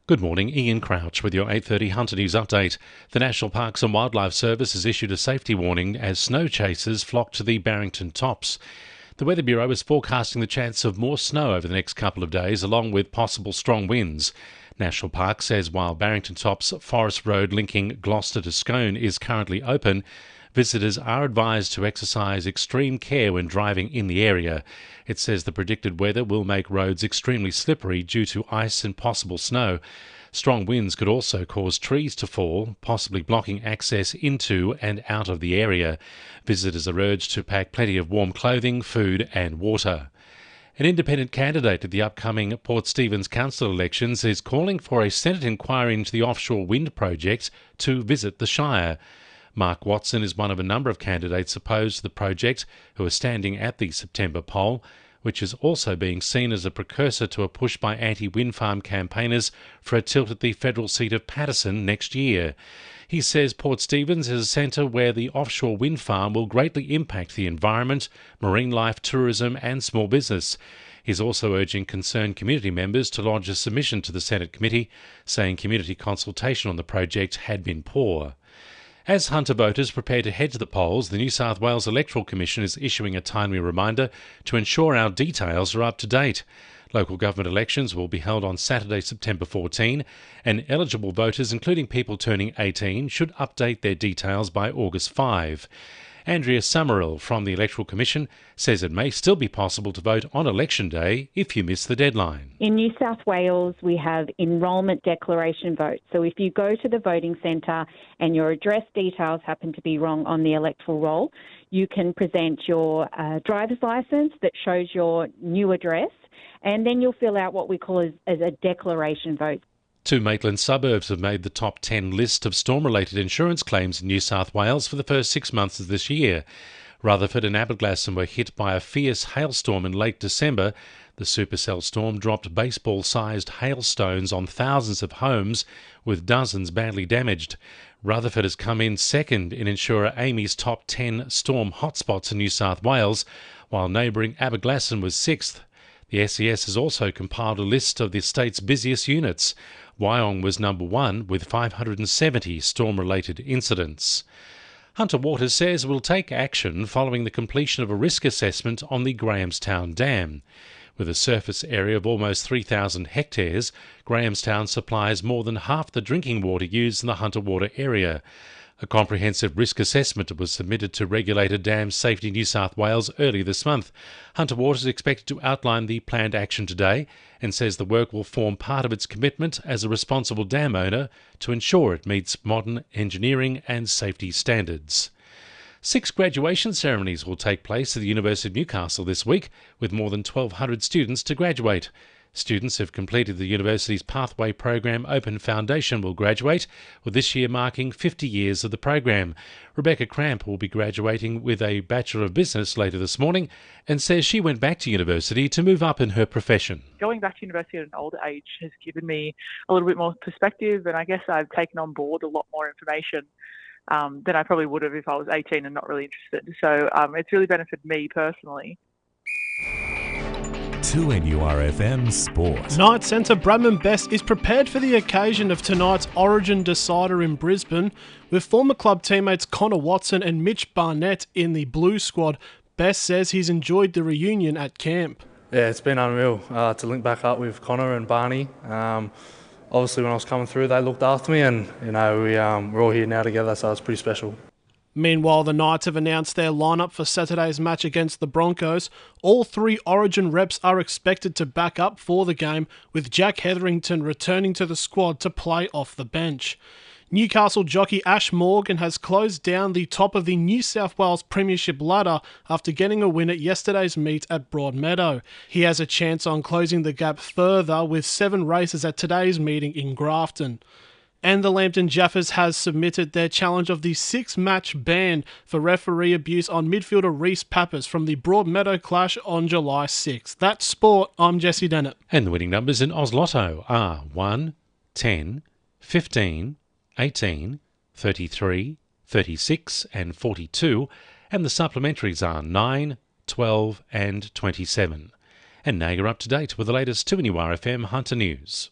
Good morning, Ian Crouch with your 8:30 Hunter News update. The National Parks and Wildlife Service has issued a safety warning as snow chasers flock to the Barrington Tops. The Weather Bureau is forecasting the chance of more snow over the next couple of days, along with possible strong winds. National Park says while Barrington Tops Forest Road linking Gloucester to Scone is currently open, visitors are advised to exercise extreme care when driving in the area. It says the predicted weather will make roads extremely slippery due to ice and possible snow. Strong winds could also cause trees to fall, possibly blocking access into and out of the area. Visitors are urged to pack plenty of warm clothing, food and water. An independent candidate at the upcoming Port Stephens council elections is calling for a Senate inquiry into the offshore wind project to visit the Shire. Mark Watson is one of a number of candidates opposed to the project who are standing at the September poll, which is also being seen as a precursor to a push by anti-wind farm campaigners for a tilt at the federal seat of Paterson next year. He says Port Stephens is a centre where the offshore wind farm will greatly impact the environment, marine life, tourism and small business. He's also urging concerned community members to lodge a submission to the Senate committee, saying community consultation on the project had been poor. As Hunter voters prepare to head to the polls, the New South Wales Electoral Commission is issuing a timely reminder to ensure our details are up to date. Local government elections will be held on Saturday, September 14, and eligible voters, including people turning 18, should update their details by August 5. Andrea Summerall from the Electoral Commission says it may still be possible to vote on election day if you miss the deadline. In New South Wales, we have enrolment declaration votes. So if you go to the voting centre and your address details happen to be wrong on the electoral roll, you can present your driver's licence that shows your new address, and then you'll fill out what we call as a declaration vote. Two Maitland suburbs have made the top 10 list of storm-related insurance claims in New South Wales for the first 6 months of this year. Rutherford and Aberglasslyn were hit by a fierce hailstorm in late December. The supercell storm dropped baseball-sized hailstones on thousands of homes, with dozens badly damaged. Rutherford has come in second in insurer Amy's top 10 storm hotspots in New South Wales, while neighbouring Aberglasslyn was sixth. The SES has also compiled a list of the state's busiest units. Wyong was number one with 570 storm-related incidents. Hunter Waters says it will take action following the completion of a risk assessment on the Grahamstown Dam. With a surface area of almost 3,000 hectares, Grahamstown supplies more than half the drinking water used in the Hunter Water area. A comprehensive risk assessment was submitted to regulator Dam Safety New South Wales early this month. Hunter Waters is expected to outline the planned action today and says the work will form part of its commitment as a responsible dam owner to ensure it meets modern engineering and safety standards. 6 graduation ceremonies will take place at the University of Newcastle this week, with more than 1,200 students to graduate. Students who have completed the university's Pathway Program Open Foundation will graduate, with this year marking 50 years of the program. Rebecca Cramp will be graduating with a Bachelor of Business later this morning and says she went back to university to move up in her profession. Going back to university at an older age has given me a little bit more perspective, and I guess I've taken on board a lot more information than I probably would have if I was 18 and not really interested. So it's really benefited me personally. 2NURFM Sport. Knight centre Bradman Best is prepared for the occasion of tonight's Origin decider in Brisbane. With former club teammates Connor Watson and Mitch Barnett in the Blue squad, Best says he's enjoyed the reunion at camp. Yeah, it's been unreal to link back up with Connor and Barney. Obviously, when I was coming through, they looked after me, and we're all here now together, so it's pretty special. Meanwhile, the Knights have announced their lineup for Saturday's match against the Broncos. All 3 Origin reps are expected to back up for the game, with Jack Hetherington returning to the squad to play off the bench. Newcastle jockey Ash Morgan has closed down the top of the New South Wales Premiership ladder after getting a win at yesterday's meet at Broadmeadow. He has a chance on closing the gap further with 7 races at today's meeting in Grafton. And the Lambton Jaffers has submitted their challenge of the 6-match ban for referee abuse on midfielder Reece Pappas from the Broadmeadow clash on July 6th. That's sport. I'm Jessie Dennett. And the winning numbers in Oz Lotto are 1, 10, 15, 18, 33, 36 and 42, and the supplementaries are 9, 12 and 27. And now you're up to date with the latest 2NURFM Hunter News.